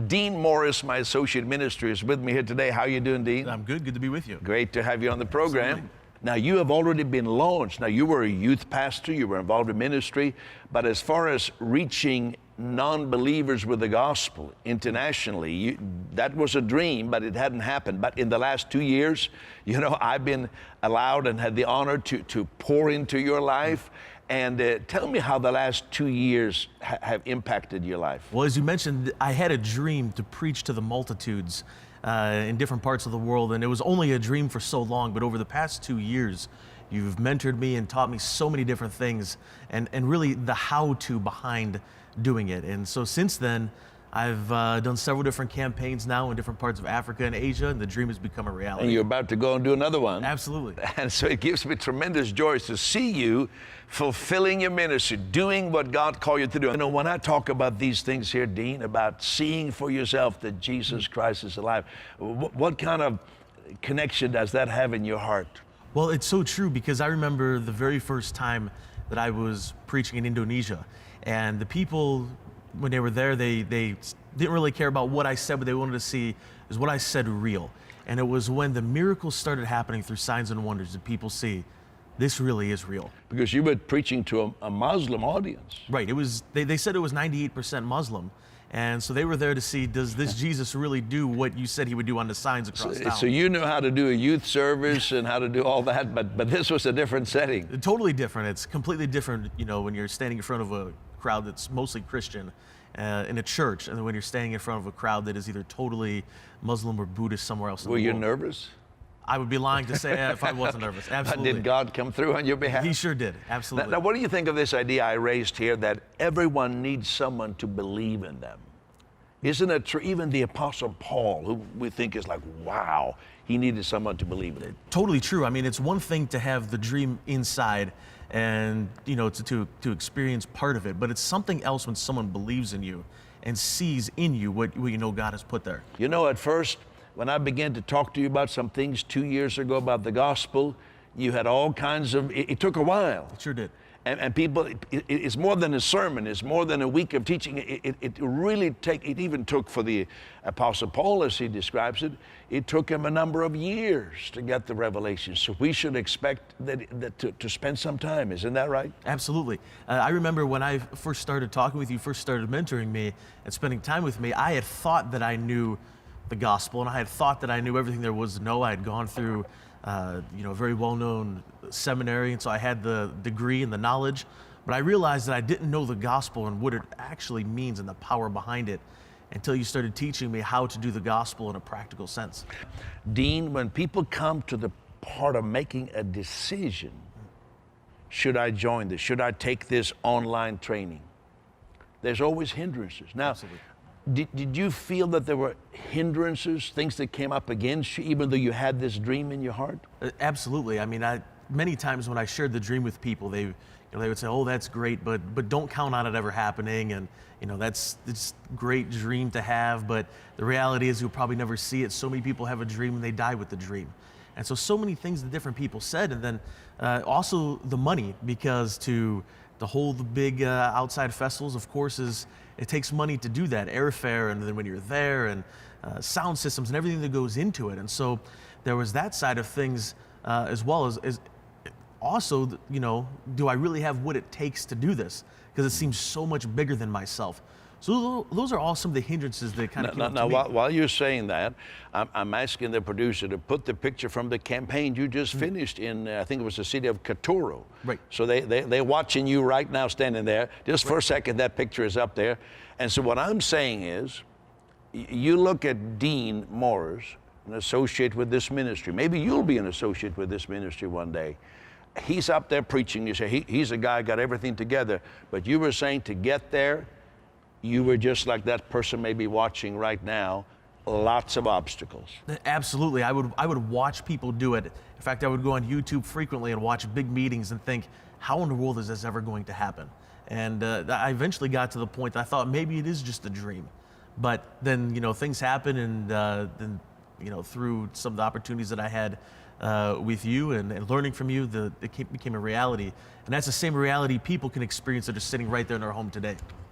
Dean Morris, my associate minister, is with me here today. How are you doing, Dean? I'm good. Good to be with you. Great to have you on the program. Absolutely. Now, you have already been launched. Now, you were a youth pastor, you were involved in ministry, but as far as reaching non-believers with the gospel internationally, that was a dream, but it hadn't happened. But in the last 2 years, I've been allowed and had the honor to pour into your life. And tell me how the last 2 years have impacted your life. Well, as you mentioned, I had a dream to preach to the multitudes in different parts of the world, and it was only a dream for so long, but over the past 2 years, you've mentored me and taught me so many different things, and really the how-to behind doing it. And so since then, I've done several different campaigns now in different parts of Africa and Asia, and the dream has become a reality. And you're about to go and do another one. Absolutely. And so it gives me tremendous joy to see you fulfilling your ministry, doing what God called you to do. When I talk about these things here, Dean, about seeing for yourself that Jesus Christ is alive, what kind of connection does that have in your heart? Well, it's so true, because I remember the very first time that I was preaching in Indonesia, and the people, when they were there, they didn't really care about what I said. What they wanted to see is what I said real. And it was when the miracles started happening through signs and wonders that people see, this really is real. Because you were preaching to a Muslim audience. Right. It was. They said it was 98% Muslim. And so they were there to see, does this Jesus really do what you said he would do on the signs across town? So you knew how to do a youth service and how to do all that, but this was a different setting. Totally different. It's completely different, when you're standing in front of a crowd that's mostly Christian in a church, and then when you're standing in front of a crowd that is either totally Muslim or Buddhist somewhere else in the world. Were you nervous? I would be lying to say if I wasn't nervous. Absolutely. Did God come through on your behalf? He sure did. Absolutely. Now, what do you think of this idea I raised here that everyone needs someone to believe in them? Isn't it true? Even the Apostle Paul, who we think is like, wow, he needed someone to believe in him. Totally true. I mean, it's one thing to have the dream inside and, to experience part of it, but it's something else when someone believes in you and sees in you what God has put there. At first, when I began to talk to you about some things 2 years ago about the gospel, you had all kinds of, it took a while. It sure did. And people, it's more than a sermon, it's more than a week of teaching. It even took for the Apostle Paul, as he describes it, it took him a number of years to get the revelation. So we should expect that to spend some time, isn't that right? Absolutely. I remember when I first started talking with you, first started mentoring me and spending time with me, I had thought that I knew the gospel, and I had thought that I knew everything there was to know. I had gone through a very well-known seminary, and so I had the degree and the knowledge, but I realized that I didn't know the gospel and what it actually means and the power behind it until you started teaching me how to do the gospel in a practical sense. Dean, when people come to the part of making a decision, should I join this? Should I take this online training? There's always hindrances. Now, Absolutely. Did you feel that there were hindrances, things that came up against you, even though you had this dream in your heart? Absolutely. I mean, many times when I shared the dream with people, they would say, "Oh, that's great, but don't count on it ever happening." And it's a great dream to have, but the reality is you'll probably never see it. So many people have a dream and they die with the dream. And so many things that different people said, and then also the money, because to hold the big outside festivals, of course, it takes money to do that, airfare, and then when you're there, and sound systems and everything that goes into it. And so there was that side of things, as well as also, do I really have what it takes to do this? Because it seems so much bigger than myself. So those are all some of the hindrances that kind of came up to me. While you're saying that, I'm asking the producer to put the picture from the campaign you just finished in, I think it was the city of Katoro. Right. So they're watching you right now standing there. Just for a second, that picture is up there. And so what I'm saying is, you look at Dean Morris, an associate with this ministry. Maybe you'll be an associate with this ministry one day. He's up there preaching. You say, he's a guy got everything together. But you were saying to get there, you were just like that person maybe watching right now, lots of obstacles. Absolutely. I would watch people do it. In fact, I would go on YouTube frequently and watch big meetings and think, how in the world is this ever going to happen? And I eventually got to the point that I thought maybe it is just a dream. But then, things happen, and then, through some of the opportunities that I had with you and learning from you, it became a reality. And that's the same reality people can experience that are sitting right there in their home today.